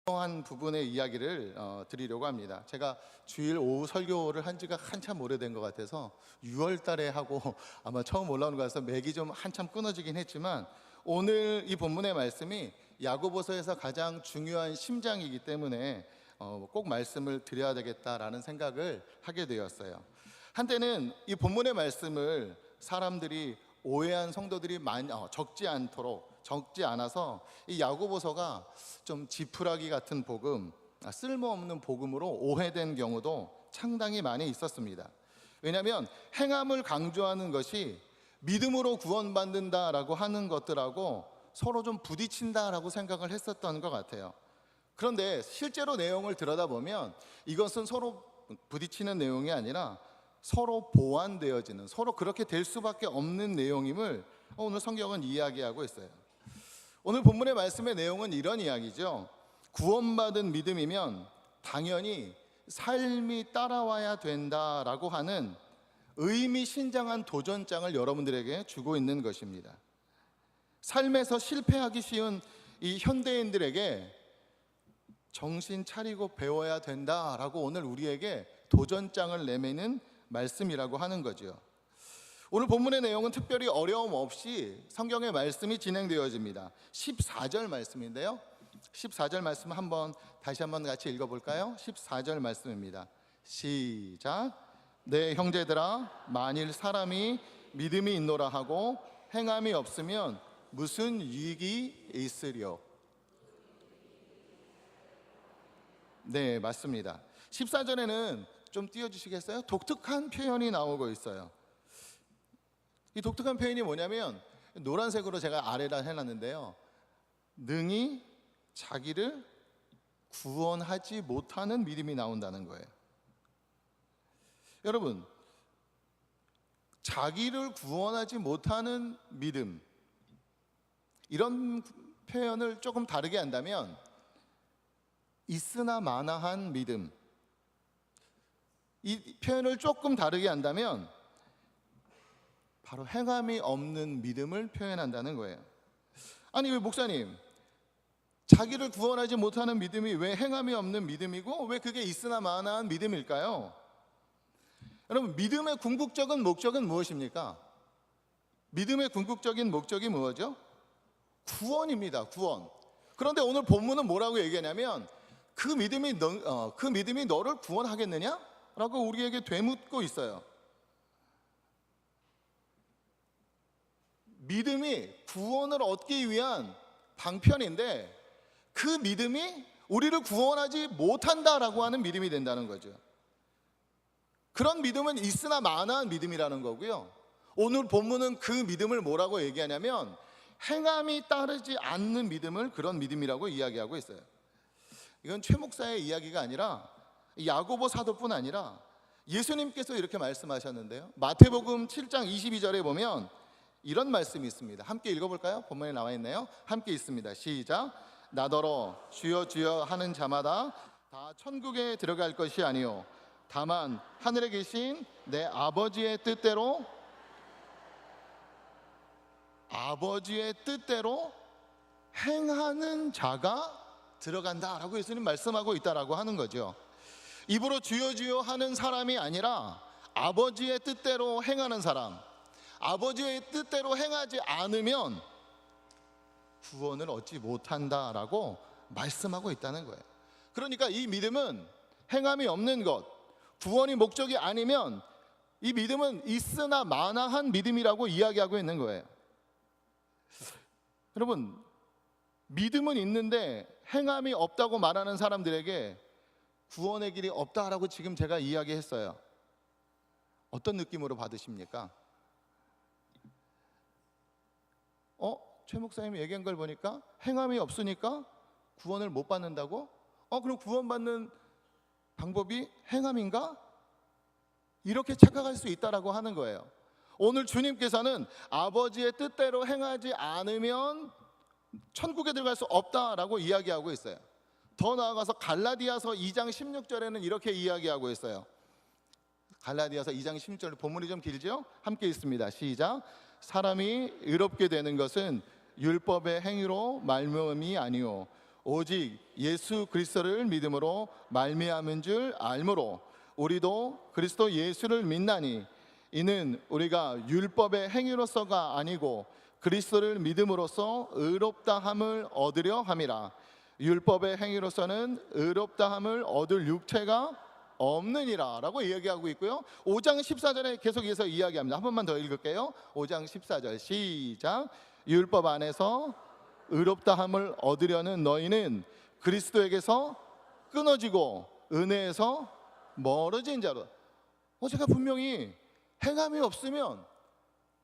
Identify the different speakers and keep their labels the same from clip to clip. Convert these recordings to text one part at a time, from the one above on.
Speaker 1: 한 부분의 이야기를 드리려고 합니다. 제가 주일 오후 설교를 한 지가 한참 오래된 것 같아서 6월 달에 하고 아마 처음 올라오는 것 같아서 맥이 좀 한참 끊어지긴 했지만, 오늘 이 본문의 말씀이 야고보서에서 가장 중요한 심장이기 때문에 꼭 말씀을 드려야 되겠다라는 생각을 하게 되었어요. 한때는 이 본문의 말씀을 사람들이 오해한 성도들이 적지 않아서 이 야고보서가 좀 지푸라기 같은 복음, 쓸모없는 복음으로 오해된 경우도 상당히 많이 있었습니다. 왜냐하면 행함을 강조하는 것이 믿음으로 구원받는다라고 하는 것들하고 서로 좀 부딪힌다라고 생각을 했었던 것 같아요. 그런데 실제로 내용을 들여다보면 이것은 서로 부딪히는 내용이 아니라 서로 보완되어지는, 서로 그렇게 될 수밖에 없는 내용임을 오늘 성경은 이야기하고 있어요. 오늘 본문의 말씀의 내용은 이런 이야기죠. 구원받은 믿음이면 당연히 삶이 따라와야 된다라고 하는 의미심장한 도전장을 여러분들에게 주고 있는 것입니다. 삶에서 실패하기 쉬운 이 현대인들에게 정신 차리고 배워야 된다라고 오늘 우리에게 도전장을 내미는 말씀이라고 하는 거죠. 오늘 본문의 내용은 특별히 어려움 없이 성경의 말씀이 진행되어집니다. 14절 말씀인데요, 14절 말씀 다시 한번 같이 읽어볼까요? 14절 말씀입니다. 시작. 내 형제들아, 만일 사람이 믿음이 있노라 하고 행함이 없으면 무슨 유익이 있으려. 네, 맞습니다. 14절에는 좀 띄워주시겠어요? 독특한 표현이 나오고 있어요. 이 독특한 표현이 뭐냐면, 노란색으로 제가 아래다 해놨는데요, 능히 자기를 구원하지 못하는 믿음이 나온다는 거예요. 여러분, 자기를 구원하지 못하는 믿음, 이런 표현을 조금 다르게 한다면 있으나 마나한 믿음, 이 표현을 조금 다르게 한다면 바로 행함이 없는 믿음을 표현한다는 거예요. 아니, 왜 목사님, 자기를 구원하지 못하는 믿음이 왜 행함이 없는 믿음이고 왜 그게 있으나 마나한 믿음일까요? 여러분, 믿음의 궁극적인 목적은 무엇입니까? 믿음의 궁극적인 목적이 뭐죠? 구원입니다. 구원. 그런데 오늘 본문은 뭐라고 얘기하냐면, 그 믿음이 너를 구원하겠느냐? 라고 우리에게 되묻고 있어요. 믿음이 구원을 얻기 위한 방편인데 그 믿음이 우리를 구원하지 못한다라고 하는 믿음이 된다는 거죠. 그런 믿음은 있으나 마나한 믿음이라는 거고요. 오늘 본문은 그 믿음을 뭐라고 얘기하냐면 행함이 따르지 않는 믿음을 그런 믿음이라고 이야기하고 있어요. 이건 최 목사의 이야기가 아니라 야고보 사도뿐 아니라 예수님께서 이렇게 말씀하셨는데요, 마태복음 7장 22절에 보면 이런 말씀이 있습니다. 함께 읽어볼까요? 본문에 나와 있네요. 함께 있습니다. 시작. 나더러 주여 주여 하는 자마다 다 천국에 들어갈 것이 아니요 다만 하늘에 계신 내 아버지의 뜻대로 행하는 자가 들어간다라고 예수님 말씀하고 있다라고 하는 거죠. 입으로 주여 주여 하는 사람이 아니라 아버지의 뜻대로 행하는 사람, 아버지의 뜻대로 행하지 않으면 구원을 얻지 못한다라고 말씀하고 있다는 거예요. 그러니까 이 믿음은 행함이 없는 것, 구원이 목적이 아니면 이 믿음은 있으나 마나한 믿음이라고 이야기하고 있는 거예요. 여러분, 믿음은 있는데 행함이 없다고 말하는 사람들에게 구원의 길이 없다라고 지금 제가 이야기했어요. 어떤 느낌으로 받으십니까? 최 목사님이 얘기한 걸 보니까 행함이 없으니까 구원을 못 받는다고? 그럼 구원받는 방법이 행함인가? 이렇게 착각할 수 있다라고 하는 거예요. 오늘 주님께서는 아버지의 뜻대로 행하지 않으면 천국에 들어갈 수 없다라고 이야기하고 있어요. 더 나아가서 갈라디아서 2장 16절에는 이렇게 이야기하고 있어요. 갈라디아서 2장 16절, 본문이 좀 길죠? 함께 읽습니다. 시작. 사람이 의롭게 되는 것은 율법의 행위로 말미암이 아니요 오직 예수 그리스도를 믿음으로 말미암은 줄 알므로 우리도 그리스도 예수를 믿나니 이는 우리가 율법의 행위로서가 아니고 그리스도를 믿음으로써 의롭다함을 얻으려 함이라. 율법의 행위로서는 의롭다함을 얻을 육체가 없느니라 라고 이야기하고 있고요. 5장 14절에 계속해서 이야기합니다. 한 번만 더 읽을게요. 5장 14절 시작. 율법 안에서 의롭다함을 얻으려는 너희는 그리스도에게서 끊어지고 은혜에서 멀어진 자로. 제가 분명히 행함이 없으면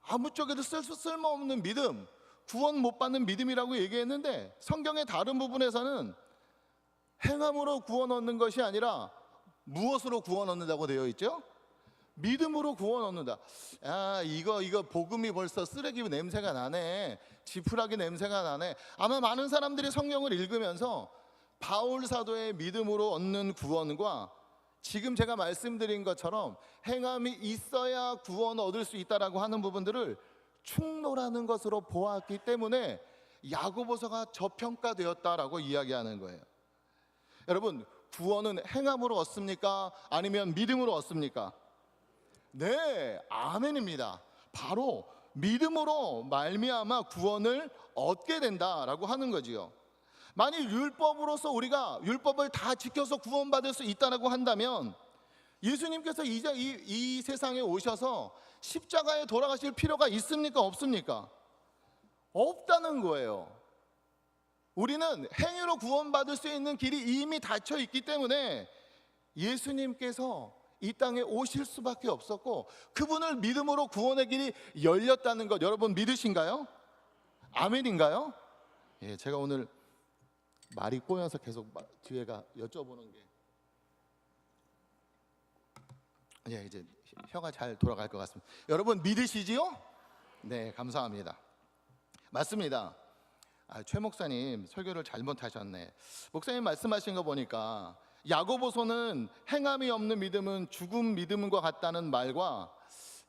Speaker 1: 아무쪽에도 쓸모없는 믿음, 구원 못 받는 믿음이라고 얘기했는데, 성경의 다른 부분에서는 행함으로 구원 얻는 것이 아니라 무엇으로 구원 얻는다고 되어 있죠? 믿음으로 구원 얻는다. 이거 복음이 벌써 쓰레기 냄새가 나네, 지푸라기 냄새가 나네. 아마 많은 사람들이 성경을 읽으면서 바울 사도의 믿음으로 얻는 구원과 지금 제가 말씀드린 것처럼 행함이 있어야 구원 얻을 수 있다라고 하는 부분들을 충돌하는 것으로 보았기 때문에 야고보서가 저평가되었다라고 이야기하는 거예요. 여러분, 구원은 행함으로 얻습니까? 아니면 믿음으로 얻습니까? 네, 아멘입니다. 바로 믿음으로 말미암아 구원을 얻게 된다라고 하는 거지요. 만일 율법으로서 우리가 율법을 다 지켜서 구원받을 수 있다고 한다면 예수님께서 이 세상에 오셔서 십자가에 돌아가실 필요가 있습니까? 없습니까? 없다는 거예요. 우리는 행위로 구원받을 수 있는 길이 이미 닫혀 있기 때문에 예수님께서 이 땅에 오실 수밖에 없었고, 그분을 믿음으로 구원의 길이 열렸다는 것 여러분 믿으신가요? 아멘인가요? 예, 제가 오늘 말이 꼬여서 계속 뒤에가 여쭤보는 게, 이제 혀가 잘 돌아갈 것 같습니다. 여러분 믿으시지요? 네, 감사합니다. 맞습니다. 최 목사님 설교를 잘못하셨네. 목사님 말씀하신 거 보니까 야고보서는 행함이 없는 믿음은 죽은 믿음과 같다는 말과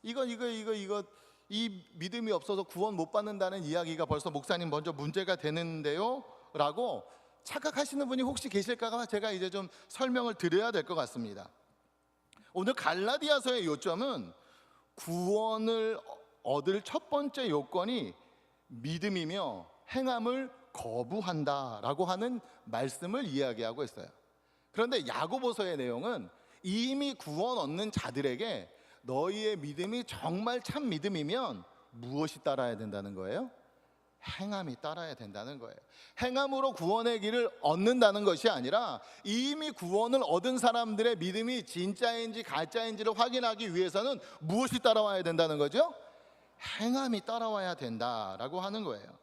Speaker 1: 이 믿음이 없어서 구원 못 받는다는 이야기가 벌써 목사님 먼저 문제가 되는데요 라고 착각하시는 분이 혹시 계실까 제가 이제 좀 설명을 드려야 될 것 같습니다. 오늘 갈라디아서의 요점은 구원을 얻을 첫 번째 요건이 믿음이며 행함을 거부한다라고 하는 말씀을 이야기하고 있어요. 그런데 야고보서의 내용은 이미 구원 얻는 자들에게 너희의 믿음이 정말 참 믿음이면 무엇이 따라야 된다는 거예요? 행함이 따라야 된다는 거예요. 행함으로 구원의 길을 얻는다는 것이 아니라 이미 구원을 얻은 사람들의 믿음이 진짜인지 가짜인지를 확인하기 위해서는 무엇이 따라와야 된다는 거죠? 행함이 따라와야 된다라고 하는 거예요.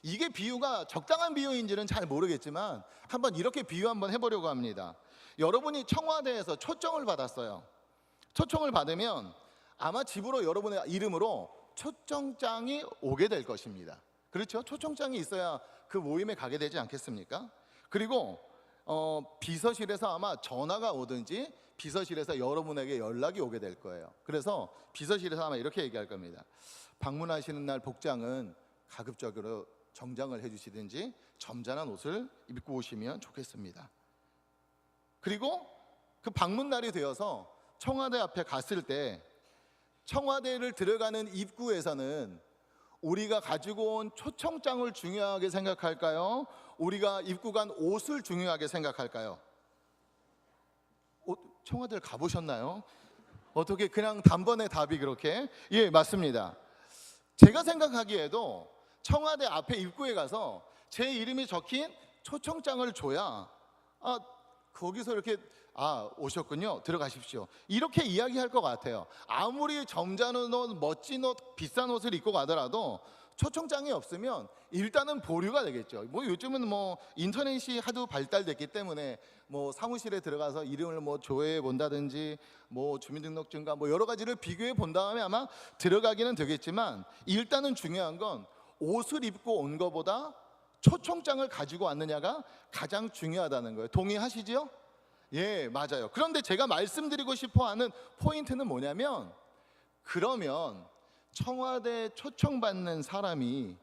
Speaker 1: 이게 비유가 적당한 비유인지는 잘 모르겠지만 한번 이렇게 비유 한번 해보려고 합니다. 여러분이 청와대에서 초청을 받았어요. 초청을 받으면 아마 집으로 여러분의 이름으로 초청장이 오게 될 것입니다. 그렇죠? 초청장이 있어야 그 모임에 가게 되지 않겠습니까? 그리고 비서실에서 아마 전화가 오든지 비서실에서 여러분에게 연락이 오게 될 거예요. 그래서 비서실에서 아마 이렇게 얘기할 겁니다. 방문하시는 날 복장은 가급적으로 정장을 해주시든지 점잖은 옷을 입고 오시면 좋겠습니다. 그리고 그 방문 날이 되어서 청와대 앞에 갔을 때 청와대를 들어가는 입구에서는 우리가 가지고 온 초청장을 중요하게 생각할까요? 우리가 입고 간 옷을 중요하게 생각할까요? 청와대를 가보셨나요? 어떻게 그냥 단번에 답이 그렇게? 예, 맞습니다. 제가 생각하기에도 청와대 앞에 입구에 가서 제 이름이 적힌 초청장을 줘야 거기서 이렇게 오셨군요, 들어가십시오, 이렇게 이야기할 것 같아요. 아무리 점잖은 옷, 멋진 옷, 비싼 옷을 입고 가더라도 초청장이 없으면 일단은 보류가 되겠죠. 요즘은 인터넷이 하도 발달됐기 때문에 사무실에 들어가서 이름을 조회해 본다든지 주민등록증과 여러 가지를 비교해 본 다음에 아마 들어가기는 되겠지만, 일단은 중요한 건 옷을 입고 온 것보다 초청장을 가지고 왔느냐가 가장 중요하다는 거예요. 동의하시죠? 예, 맞아요. 그런데 제가 말씀드리고 싶어하는 포인트는 뭐냐면, 그러면 청와대 초청받는 사람이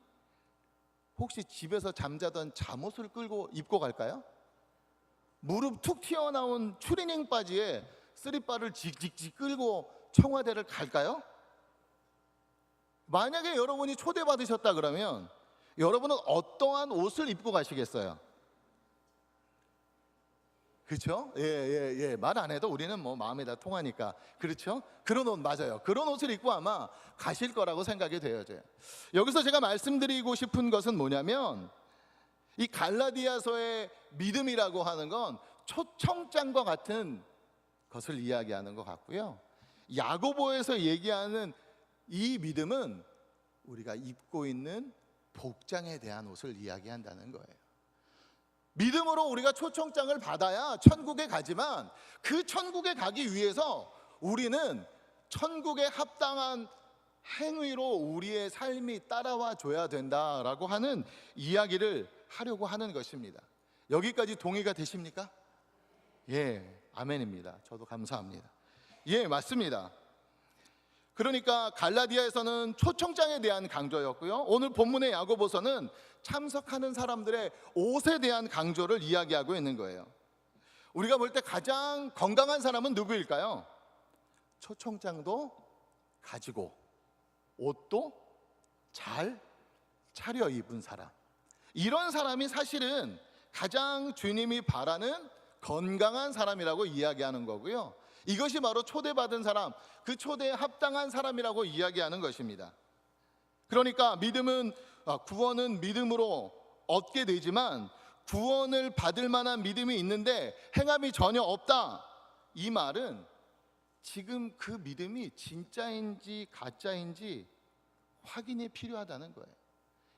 Speaker 1: 혹시 집에서 잠자던 잠옷을 끌고 입고 갈까요? 무릎 툭 튀어나온 추리닝 바지에 쓰리바를 직직직 끌고 청와대를 갈까요? 만약에 여러분이 초대받으셨다 그러면 여러분은 어떠한 옷을 입고 가시겠어요? 그렇죠? 말 안 해도 우리는 뭐 마음에 다 통하니까. 그렇죠? 그런 옷 맞아요. 그런 옷을 입고 아마 가실 거라고 생각이 되어져요. 여기서 제가 말씀드리고 싶은 것은 뭐냐면, 이 갈라디아서의 믿음이라고 하는 건 초청장과 같은 것을 이야기하는 것 같고요. 야고보에서 얘기하는 이 믿음은 우리가 입고 있는 복장에 대한 옷을 이야기한다는 거예요. 믿음으로 우리가 초청장을 받아야 천국에 가지만, 그 천국에 가기 위해서 우리는 천국에 합당한 행위로 우리의 삶이 따라와 줘야 된다라고 하는 이야기를 하려고 하는 것입니다. 여기까지 동의가 되십니까? 예, 아멘입니다. 저도 감사합니다. 예, 맞습니다. 그러니까 갈라디아에서는 초청장에 대한 강조였고요, 오늘 본문의 야고보서는 참석하는 사람들의 옷에 대한 강조를 이야기하고 있는 거예요. 우리가 볼 때 가장 건강한 사람은 누구일까요? 초청장도 가지고 옷도 잘 차려입은 사람, 이런 사람이 사실은 가장 주님이 바라는 건강한 사람이라고 이야기하는 거고요, 이것이 바로 초대받은 사람, 그 초대에 합당한 사람이라고 이야기하는 것입니다. 그러니까 구원은 믿음으로 얻게 되지만, 구원을 받을 만한 믿음이 있는데 행함이 전혀 없다, 이 말은 지금 그 믿음이 진짜인지 가짜인지 확인이 필요하다는 거예요.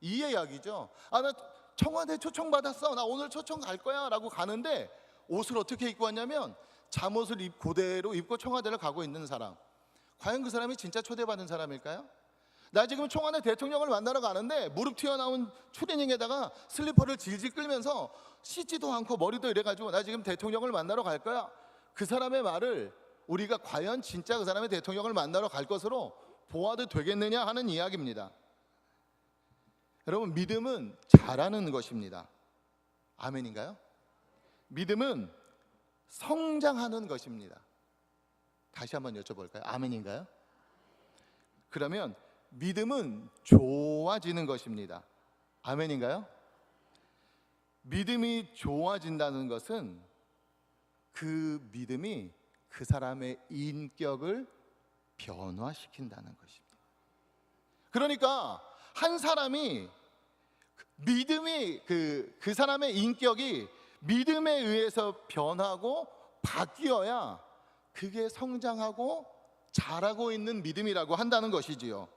Speaker 1: 이 이야기죠. 나 청와대 초청 받았어, 나 오늘 초청 갈 거야 라고 가는데 옷을 어떻게 입고 왔냐면 잠옷을 그대로 입고 청와대를 가고 있는 사람, 과연 그 사람이 진짜 초대받은 사람일까요? 나 지금 청와대 대통령을 만나러 가는데 무릎 튀어나온 추리닝에다가 슬리퍼를 질질 끌면서 씻지도 않고 머리도 이래가지고 나 지금 대통령을 만나러 갈 거야, 그 사람의 말을 우리가 과연 진짜 그 사람의 대통령을 만나러 갈 것으로 보아도 되겠느냐 하는 이야기입니다. 여러분, 믿음은 잘하는 것입니다. 아멘인가요? 믿음은 성장하는 것입니다. 다시 한번 여쭤볼까요? 아멘인가요? 그러면 믿음은 좋아지는 것입니다. 아멘인가요? 믿음이 좋아진다는 것은 그 믿음이 그 사람의 인격을 변화시킨다는 것입니다. 그러니까 한 사람이 믿음이 그 사람의 인격이 믿음에 의해서 변하고 바뀌어야 그게 성장하고 자라고 있는 믿음이라고 한다는 것이지요.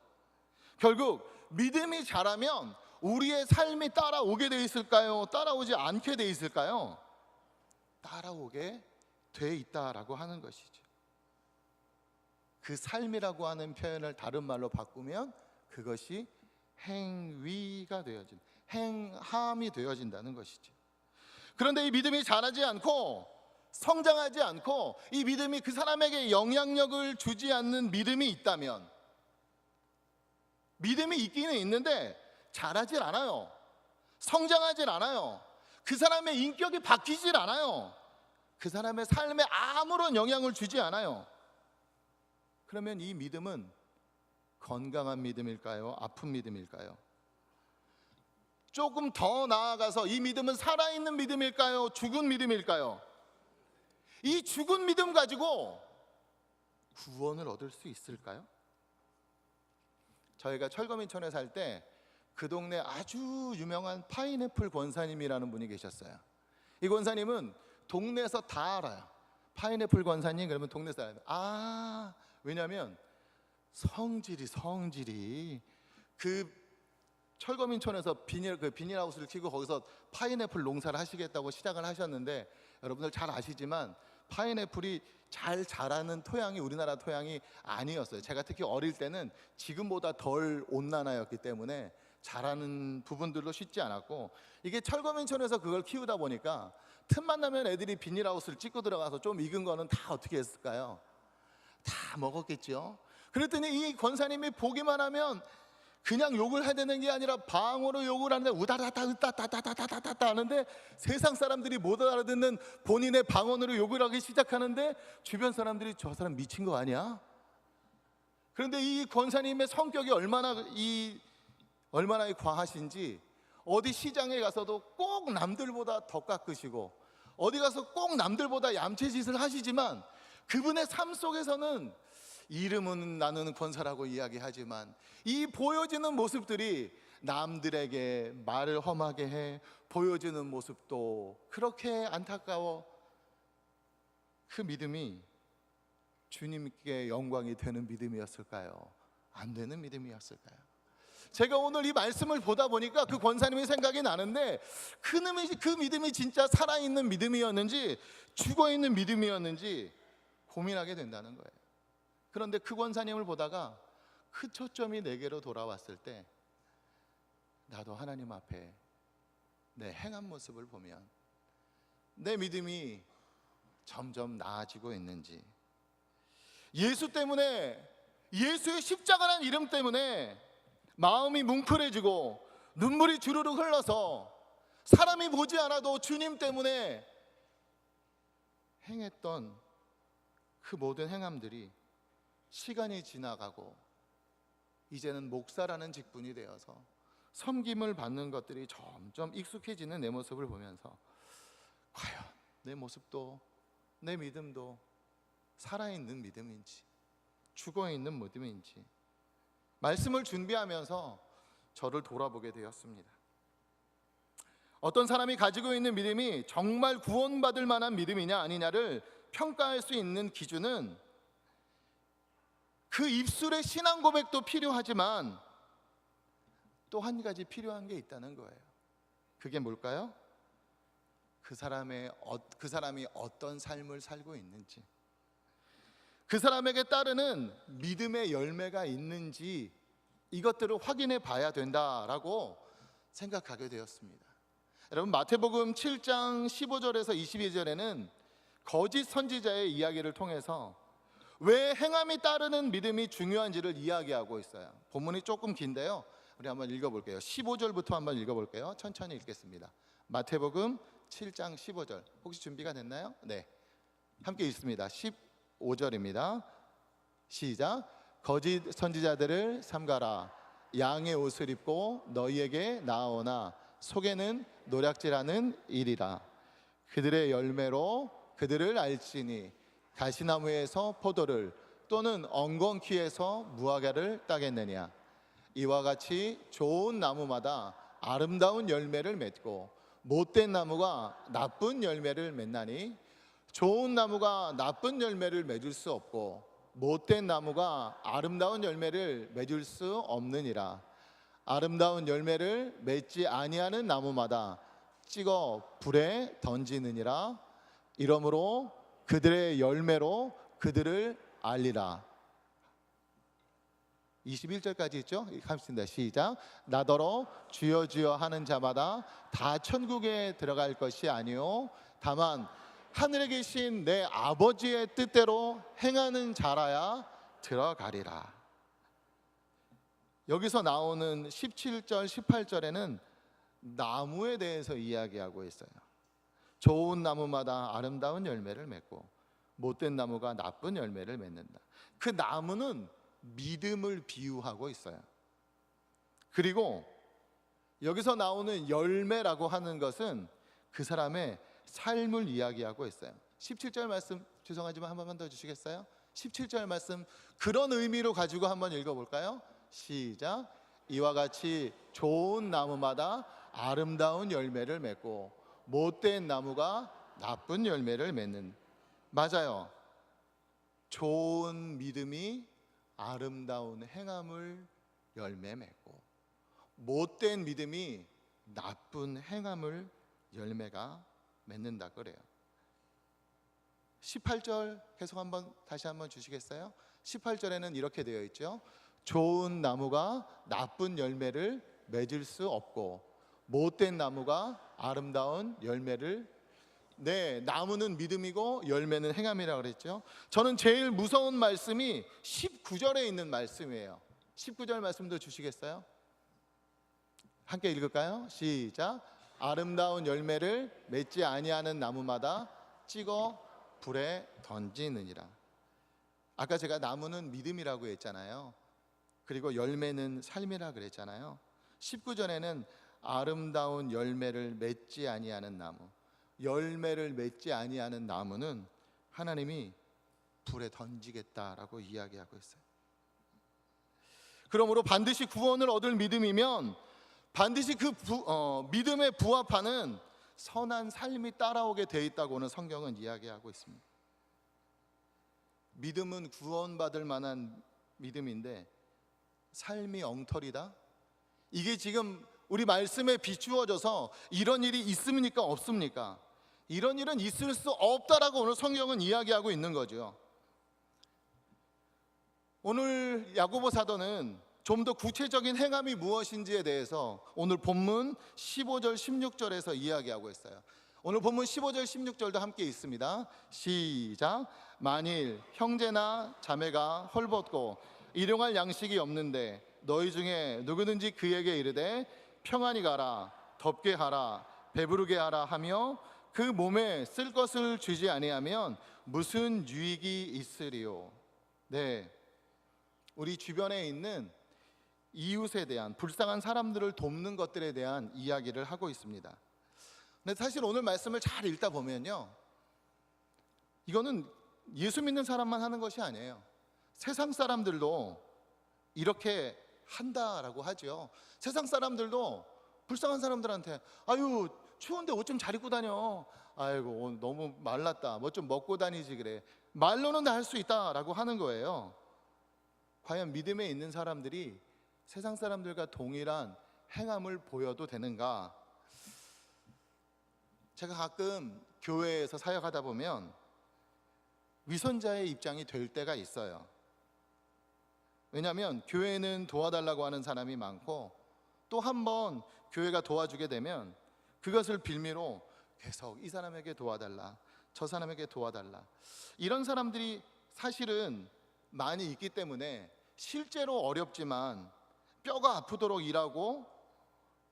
Speaker 1: 결국 믿음이 자라면 우리의 삶이 따라오게 돼 있을까요? 따라오지 않게 돼 있을까요? 따라오게 돼 있다라고 하는 것이죠. 그 삶이라고 하는 표현을 다른 말로 바꾸면 그것이 행위가 되어진, 행함이 되어진다는 것이죠. 그런데 이 믿음이 자라지 않고 성장하지 않고 이 믿음이 그 사람에게 영향력을 주지 않는 믿음이 있다면, 믿음이 있기는 있는데 자라질 않아요, 성장하질 않아요, 그 사람의 인격이 바뀌질 않아요, 그 사람의 삶에 아무런 영향을 주지 않아요. 그러면 이 믿음은 건강한 믿음일까요? 아픈 믿음일까요? 조금 더 나아가서 이 믿음은 살아있는 믿음일까요? 죽은 믿음일까요? 이 죽은 믿음 가지고 구원을 얻을 수 있을까요? 저희가 철거민촌에 살 때 그 동네 아주 유명한 파인애플 권사님이라는 분이 계셨어요. 이 권사님은 동네에서 다 알아요. 파인애플 권사님 그러면 동네 사람. 왜냐하면 성질이 그 철거민촌에서 비닐하우스를 치고 거기서 파인애플 농사를 하시겠다고 시작을 하셨는데, 여러분들 잘 아시지만 파인애플이 잘 자라는 토양이 우리나라 토양이 아니었어요. 제가 특히 어릴 때는 지금보다 덜 온난화였기 때문에 자라는 부분들도 쉽지 않았고, 이게 철거민촌에서 그걸 키우다 보니까 틈만 나면 애들이 비닐하우스를 찍고 들어가서 좀 익은 거는 다 어떻게 했을까요? 다 먹었겠죠. 그랬더니 이 권사님이 보기만 하면 그냥 욕을 해대는 게 아니라 방어로 욕을 하는데 우다다다 으따따따따따따 하는데 세상 사람들이 못 알아듣는 본인의 방언으로 욕을 하기 시작하는데 주변 사람들이 저 사람 미친 거 아니야? 그런데 이 권사님의 성격이 얼마나 과하신지 어디 시장에 가서도 꼭 남들보다 더 깎으시고 어디 가서 꼭 남들보다 얌체짓을 하시지만 그분의 삶 속에서는 이름은 나는 권사라고 이야기하지만 이 보여지는 모습들이 남들에게 말을 험하게 해 보여지는 모습도 그렇게 안타까워. 그 믿음이 주님께 영광이 되는 믿음이었을까요? 안 되는 믿음이었을까요? 제가 오늘 이 말씀을 보다 보니까 그 권사님의 생각이 나는데 그 믿음이 진짜 살아있는 믿음이었는지 죽어있는 믿음이었는지 고민하게 된다는 거예요. 그런데 그 권사님을 보다가 그 초점이 내게로 돌아왔을 때 나도 하나님 앞에 내 행한 모습을 보면 내 믿음이 점점 나아지고 있는지, 예수 때문에, 예수의 십자가라는 이름 때문에 마음이 뭉클해지고 눈물이 주르륵 흘러서 사람이 보지 않아도 주님 때문에 행했던 그 모든 행함들이 시간이 지나가고 이제는 목사라는 직분이 되어서 섬김을 받는 것들이 점점 익숙해지는 내 모습을 보면서 과연 내 모습도 내 믿음도 살아있는 믿음인지 죽어있는 믿음인지 말씀을 준비하면서 저를 돌아보게 되었습니다. 어떤 사람이 가지고 있는 믿음이 정말 구원받을 만한 믿음이냐 아니냐를 평가할 수 있는 기준은 그 입술의 신앙 고백도 필요하지만 또 한 가지 필요한 게 있다는 거예요. 그게 뭘까요? 그 사람이 어떤 삶을 살고 있는지, 그 사람에게 따르는 믿음의 열매가 있는지 이것들을 확인해 봐야 된다라고 생각하게 되었습니다. 여러분, 마태복음 7장 15절에서 22절에는 거짓 선지자의 이야기를 통해서 왜 행함이 따르는 믿음이 중요한지를 이야기하고 있어요. 본문이 조금 긴데요, 우리 한번 읽어볼게요. 15절부터 한번 읽어볼게요. 천천히 읽겠습니다. 마태복음 7장 15절. 혹시 준비가 됐나요? 네, 함께 읽습니다. 15절입니다. 시작. 거짓 선지자들을 삼가라. 양의 옷을 입고 너희에게 나아오나 속에는 노략질하는 일이라. 그들의 열매로 그들을 알지니 가시나무에서 포도를 또는 엉겅퀴에서 무화과를 따겠느냐. 이와 같이 좋은 나무마다 아름다운 열매를 맺고 못된 나무가 나쁜 열매를 맺나니 좋은 나무가 나쁜 열매를 맺을 수 없고 못된 나무가 아름다운 열매를 맺을 수 없느니라. 아름다운 열매를 맺지 아니하는 나무마다 찍어 불에 던지느니라. 이러므로 그들의 열매로 그들을 알리라. 21절까지 있죠? 하겠습니다. 시작. 나더러 주여 주여 하는 자마다 다 천국에 들어갈 것이 아니요 다만 하늘에 계신 내 아버지의 뜻대로 행하는 자라야 들어가리라. 여기서 나오는 17절, 18절에는 나무에 대해서 이야기하고 있어요. 좋은 나무마다 아름다운 열매를 맺고 못된 나무가 나쁜 열매를 맺는다. 그 나무는 믿음을 비유하고 있어요. 그리고 여기서 나오는 열매라고 하는 것은 그 사람의 삶을 이야기하고 있어요. 17절 말씀 죄송하지만 한 번만 더 주시겠어요? 17절 말씀 그런 의미로 가지고 한번 읽어볼까요? 시작. 이와 같이 좋은 나무마다 아름다운 열매를 맺고 못된 나무가 나쁜 열매를 맺는. 맞아요. 좋은 믿음이 아름다운 행함을 열매 맺고 못된 믿음이 나쁜 행함을 열매가 맺는다 그래요. 18절 계속 다시 한번 주시겠어요? 18절에는 이렇게 되어 있죠. 좋은 나무가 나쁜 열매를 맺을 수 없고 못된 나무가 아름다운 열매를. 네, 나무는 믿음이고 열매는 행함이라고 그랬죠. 저는 제일 무서운 말씀이 19절에 있는 말씀이에요. 19절 말씀도 주시겠어요? 함께 읽을까요? 시작. 아름다운 열매를 맺지 아니하는 나무마다 찍어 불에 던지느니라. 아까 제가 나무는 믿음이라고 했잖아요. 그리고 열매는 삶이라 그랬잖아요. 19절에는 아름다운 열매를 맺지 아니하는 나무, 열매를 맺지 아니하는 나무는 하나님이 불에 던지겠다라고 이야기하고 있어요. 그러므로 반드시 구원을 얻을 믿음이면 반드시 그 믿음에 부합하는 선한 삶이 따라오게 돼 있다고는 성경은 이야기하고 있습니다. 믿음은 구원받을 만한 믿음인데 삶이 엉터리다? 이게 지금 우리 말씀에 비추어져서 이런 일이 있습니까? 없습니까? 이런 일은 있을 수 없다라고 오늘 성경은 이야기하고 있는 거죠. 오늘 야고보 사도는 좀 더 구체적인 행함이 무엇인지에 대해서 오늘 본문 15절 16절에서 이야기하고 있어요. 오늘 본문 15절 16절도 함께 있습니다. 시작. 만일 형제나 자매가 헐벗고 일용할 양식이 없는데 너희 중에 누구든지 그에게 이르되 평안히 가라, 덥게 하라, 배부르게 하라 하며 그 몸에 쓸 것을 주지 아니하면 무슨 유익이 있으리요. 네, 우리 주변에 있는 이웃에 대한, 불쌍한 사람들을 돕는 것들에 대한 이야기를 하고 있습니다. 근데 사실 오늘 말씀을 잘 읽다 보면요, 이거는 예수 믿는 사람만 하는 것이 아니에요. 세상 사람들도 이렇게 한다라고 하죠. 세상 사람들도 불쌍한 사람들한테 아유 추운데 옷 좀 잘 입고 다녀, 아이고 오늘 너무 말랐다, 뭐 좀 먹고 다니지 그래, 말로는 다 할 수 있다라고 하는 거예요. 과연 믿음에 있는 사람들이 세상 사람들과 동일한 행함을 보여도 되는가? 제가 가끔 교회에서 사역하다 보면 위선자의 입장이 될 때가 있어요. 왜냐하면 교회는 도와달라고 하는 사람이 많고 또 한 번 교회가 도와주게 되면 그것을 빌미로 계속 이 사람에게 도와달라, 저 사람에게 도와달라, 이런 사람들이 사실은 많이 있기 때문에 실제로 어렵지만 뼈가 아프도록 일하고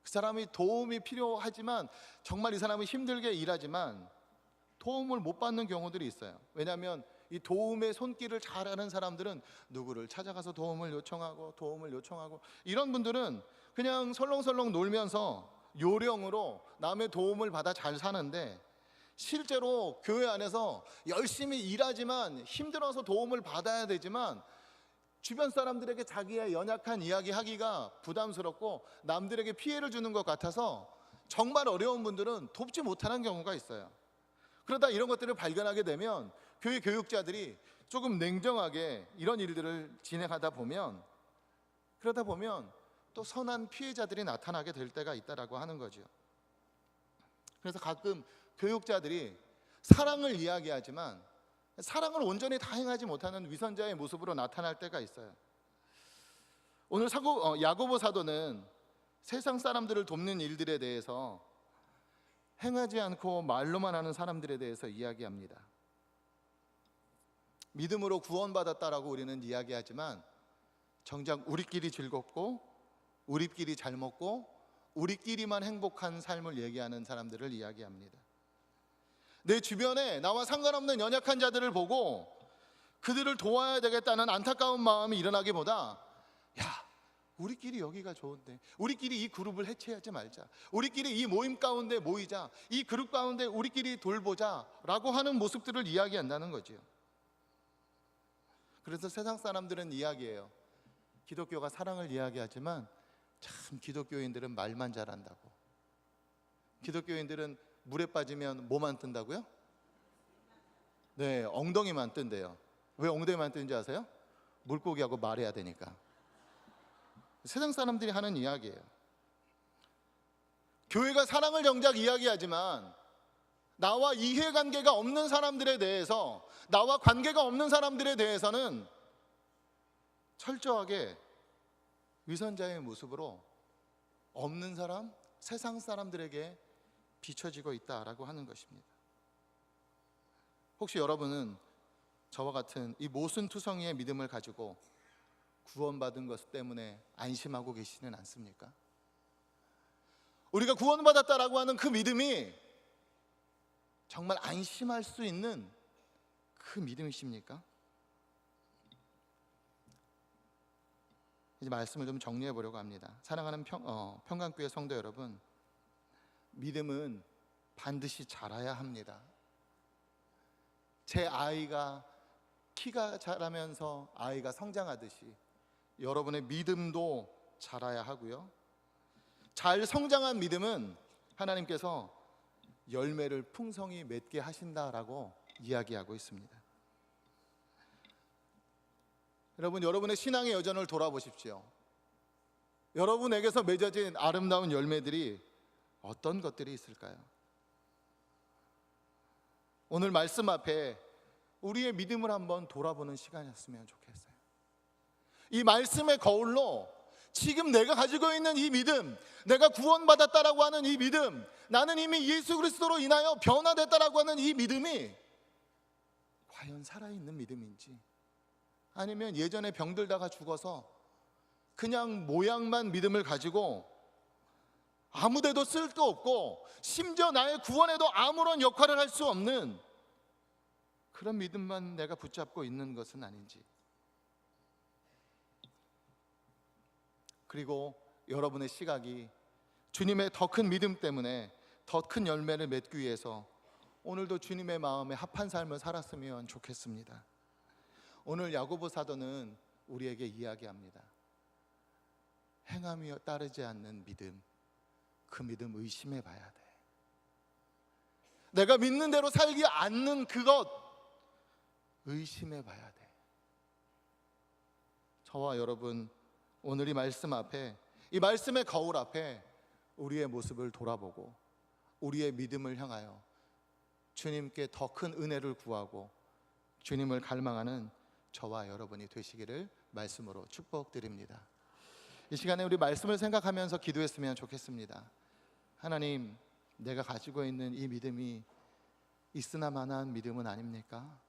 Speaker 1: 그 사람이 도움이 필요하지만 정말 이 사람이 힘들게 일하지만 도움을 못 받는 경우들이 있어요. 왜냐하면 이 도움의 손길을 잘하는 사람들은 누구를 찾아가서 도움을 요청하고 이런 분들은 그냥 설렁설렁 놀면서 요령으로 남의 도움을 받아 잘 사는데 실제로 교회 안에서 열심히 일하지만 힘들어서 도움을 받아야 되지만 주변 사람들에게 자기의 연약한 이야기 하기가 부담스럽고 남들에게 피해를 주는 것 같아서 정말 어려운 분들은 돕지 못하는 경우가 있어요. 그러다 이런 것들을 발견하게 되면 교회 교육자들이 조금 냉정하게 이런 일들을 진행하다 보면 그러다 보면 또 선한 피해자들이 나타나게 될 때가 있다라고 하는 거죠. 그래서 가끔 교육자들이 사랑을 이야기하지만 사랑을 온전히 다 행하지 못하는 위선자의 모습으로 나타날 때가 있어요. 오늘 야고보 사도는 세상 사람들을 돕는 일들에 대해서 행하지 않고 말로만 하는 사람들에 대해서 이야기합니다. 믿음으로 구원받았다라고 우리는 이야기하지만 정작 우리끼리 즐겁고 우리끼리 잘 먹고 우리끼리만 행복한 삶을 얘기하는 사람들을 이야기합니다. 내 주변에 나와 상관없는 연약한 자들을 보고 그들을 도와야 되겠다는 안타까운 마음이 일어나기보다 야, 우리끼리 여기가 좋은데 우리끼리 이 그룹을 해체하지 말자, 우리끼리 이 모임 가운데 모이자, 이 그룹 가운데 우리끼리 돌보자 라고 하는 모습들을 이야기한다는 거죠. 그래서 세상 사람들은 이야기해요. 기독교가 사랑을 이야기하지만 참 기독교인들은 말만 잘한다고. 기독교인들은 물에 빠지면 뭐만 뜬다고요? 네, 엉덩이만 뜬대요. 왜 엉덩이만 뜨는지 아세요? 물고기하고 말해야 되니까. 세상 사람들이 하는 이야기예요. 교회가 사랑을 정작 이야기하지만 나와 이해관계가 없는 사람들에 대해서, 나와 관계가 없는 사람들에 대해서는 철저하게 위선자의 모습으로 없는 사람, 세상 사람들에게 비춰지고 있다라고 하는 것입니다. 혹시 여러분은 저와 같은 이 모순투성이의 믿음을 가지고 구원받은 것 때문에 안심하고 계시지는 않습니까? 우리가 구원받았다라고 하는 그 믿음이 정말 안심할 수 있는 그 믿음이십니까? 이제 말씀을 좀 정리해 보려고 합니다. 사랑하는 평강교회 성도 여러분, 믿음은 반드시 자라야 합니다. 제 아이가 키가 자라면서 아이가 성장하듯이 여러분의 믿음도 자라야 하고요, 잘 성장한 믿음은 하나님께서 열매를 풍성히 맺게 하신다라고 이야기하고 있습니다. 여러분, 여러분의 신앙의 여정을 돌아보십시오. 여러분에게서 맺어진 아름다운 열매들이 어떤 것들이 있을까요? 오늘 말씀 앞에 우리의 믿음을 한번 돌아보는 시간이었으면 좋겠어요. 이 말씀의 거울로 지금 내가 가지고 있는 이 믿음, 내가 구원받았다라고 하는 이 믿음, 나는 이미 예수 그리스도로 인하여 변화됐다라고 하는 이 믿음이 과연 살아있는 믿음인지, 아니면 예전에 병들다가 죽어서 그냥 모양만 믿음을 가지고 아무데도 쓸 데 없고 심지어 나의 구원에도 아무런 역할을 할 수 없는 그런 믿음만 내가 붙잡고 있는 것은 아닌지, 그리고 여러분의 시각이 주님의 더 큰 믿음 때문에 더 큰 열매를 맺기 위해서 오늘도 주님의 마음에 합한 삶을 살았으면 좋겠습니다. 오늘 야고보 사도는 우리에게 이야기합니다. 행함이 따르지 않는 믿음, 그 믿음 의심해 봐야 돼. 내가 믿는 대로 살지 않는 그것 의심해 봐야 돼. 저와 여러분, 오늘 이 말씀 앞에, 이 말씀의 거울 앞에 우리의 모습을 돌아보고 우리의 믿음을 향하여 주님께 더 큰 은혜를 구하고 주님을 갈망하는 저와 여러분이 되시기를 말씀으로 축복드립니다. 이 시간에 우리 말씀을 생각하면서 기도했으면 좋겠습니다. 하나님, 내가 가지고 있는 이 믿음이 있으나마나한 믿음은 아닙니까?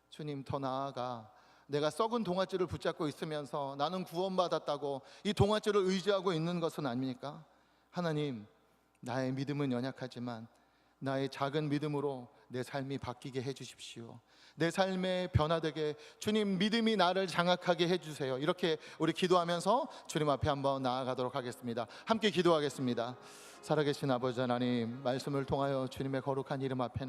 Speaker 1: 주님, 더 나아가 내가 썩은 동아줄을 붙잡고 있으면서 나는 구원받았다고 이 동아줄을 의지하고 있는 것은 아닙니까? 하나님, 나의 믿음은 연약하지만 나의 작은 믿음으로 내 삶이 바뀌게 해주십시오. 내 삶에 변화되게 주님 믿음이 나를 장악하게 해주세요. 이렇게 우리 기도하면서 주님 앞에 한번 나아가도록 하겠습니다. 함께 기도하겠습니다. 살아계신 아버지 하나님, 말씀을 통하여 주님의 거룩한 이름 앞에